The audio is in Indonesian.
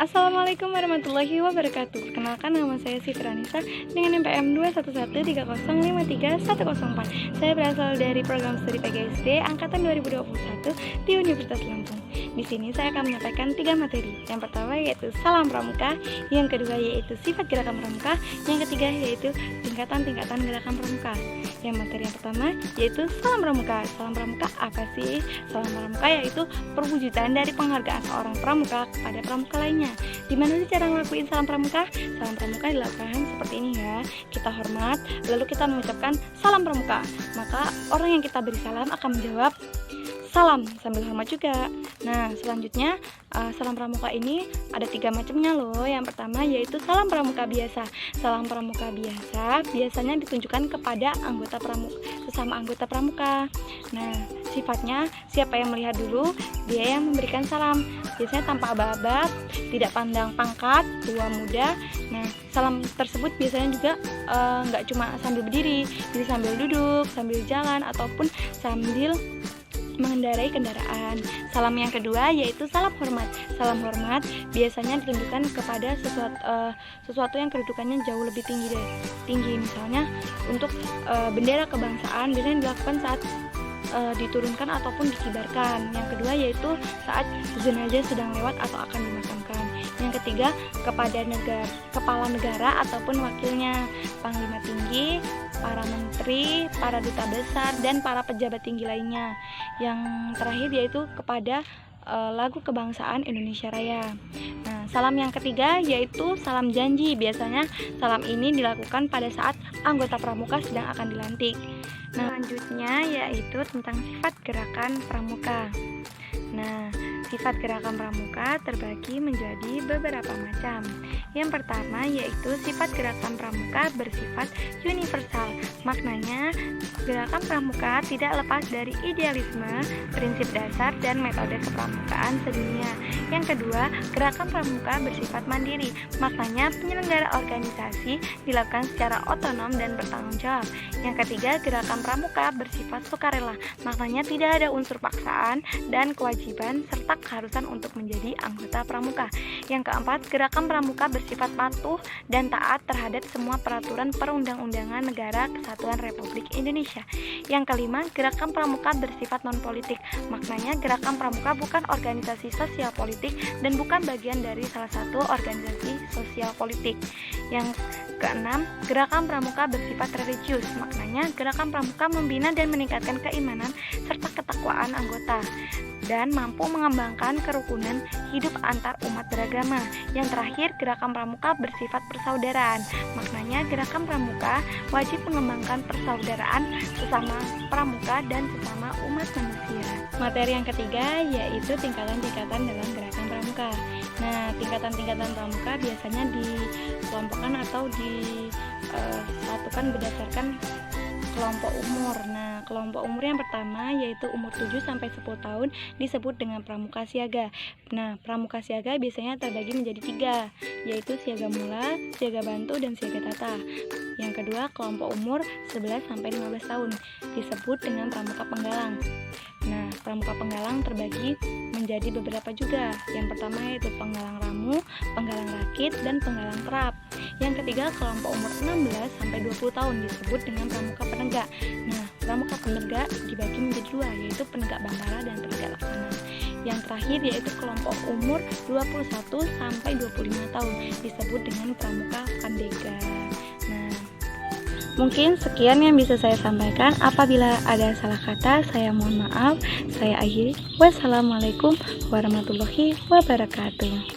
Assalamualaikum warahmatullahi wabarakatuh. Perkenalkan, nama saya Siti Ranisa dengan NPM 21130531104. Saya berasal dari program studi PGSD angkatan 2021 di Universitas Lampung. Di sini saya akan menyampaikan 3 materi. Yang pertama yaitu salam pramuka, yang kedua yaitu sifat gerakan pramuka, yang ketiga yaitu tingkatan-tingkatan gerakan pramuka. Yang materi yang pertama yaitu salam pramuka. Salam pramuka apa sih? Salam pramuka yaitu perwujudan dari penghargaan seorang pramuka kepada pramuka lainnya. Gimana sih cara ngelakuin salam pramuka? Salam pramuka dilakukan seperti ini ya. Kita hormat, lalu kita mengucapkan salam pramuka. Maka orang yang kita beri salam akan menjawab salam sambil hormat juga. Nah, selanjutnya salam pramuka ini ada 3 macamnya loh. Yang pertama yaitu salam pramuka biasa. Salam pramuka biasa biasanya ditunjukkan kepada anggota pramuka, sesama anggota pramuka. Nah, sifatnya siapa yang melihat dulu, dia yang memberikan salam. Biasanya tanpa aba-aba, tidak pandang pangkat, tua muda. Nah, salam tersebut biasanya juga nggak cuma sambil berdiri, jadi sambil duduk, sambil jalan, ataupun sambil mengendarai kendaraan. Salam yang kedua yaitu salam hormat. Salam hormat biasanya ditunjukkan kepada sesuatu yang kedudukannya jauh lebih tinggi. Misalnya untuk bendera kebangsaan biasanya dilakukan saat diturunkan ataupun dikibarkan. Yang kedua yaitu saat jenazah sedang lewat atau akan dimakamkan. Yang ketiga kepada kepala negara ataupun wakilnya, panglima tinggi, para menteri, para duta besar, dan para pejabat tinggi lainnya. Yang terakhir yaitu kepada lagu kebangsaan Indonesia Raya. Nah, salam yang ketiga yaitu salam janji. Biasanya salam ini dilakukan pada saat anggota pramuka sedang akan dilantik. Nah, selanjutnya yaitu tentang sifat gerakan pramuka. Nah, sifat gerakan pramuka terbagi menjadi beberapa macam. Yang pertama yaitu sifat gerakan pramuka bersifat universal. Maknanya, gerakan pramuka tidak lepas dari idealisme, prinsip dasar, dan metode kepramukaan sedunia. Yang kedua, gerakan pramuka bersifat mandiri. Maknanya, penyelenggara organisasi dilakukan secara otonom dan bertanggung jawab. Yang ketiga, gerakan pramuka bersifat sukarela. Maknanya, tidak ada unsur paksaan dan kewajiban serta keharusan untuk menjadi anggota pramuka. Yang keempat, gerakan pramuka bersifat patuh dan taat terhadap semua peraturan perundang-undangan negara Kesatuan Republik Indonesia. Yang kelima, gerakan pramuka bersifat non-politik. Maknanya, gerakan pramuka bukan organisasi sosial politik dan bukan bagian dari salah satu organisasi sosial politik. Yang keenam, gerakan pramuka bersifat religius. Maknanya, gerakan pramuka membina dan meningkatkan keimanan serta ketakwaan anggota dan mampu mengembangkan kerukunan hidup antar umat beragama. Yang terakhir, gerakan pramuka bersifat persaudaraan. Maknanya, gerakan pramuka wajib mengembangkan persaudaraan sesama pramuka dan sesama umat manusia. Materi yang ketiga yaitu tingkatan-tingkatan dalam gerakan pramuka. Nah, tingkatan-tingkatan pramuka biasanya dikelompokkan atau disatukan berdasarkan kelompok umur. Nah, kelompok umur yang pertama yaitu umur 7 sampai 10 tahun disebut dengan pramuka siaga. Nah, pramuka siaga biasanya terbagi menjadi 3, yaitu siaga mula, siaga bantu, dan siaga tata. Yang kedua, kelompok umur 11 sampai 15 tahun disebut dengan pramuka penggalang. Nah, pramuka penggalang terbagi menjadi beberapa juga. Yang pertama yaitu penggalang ramu, penggalang rakit, dan penggalang terap. Yang ketiga, kelompok umur 16 sampai 20 tahun disebut dengan pramuka penegak. Nah, pramuka penegak dibagi menjadi 2, yaitu penegak bantara dan penegak laksana. Yang terakhir yaitu kelompok umur 21 sampai 25 tahun disebut dengan pramuka kandega. Nah, mungkin sekian yang bisa saya sampaikan. Apabila ada salah kata, saya mohon maaf. Saya akhiri. Wassalamualaikum warahmatullahi wabarakatuh.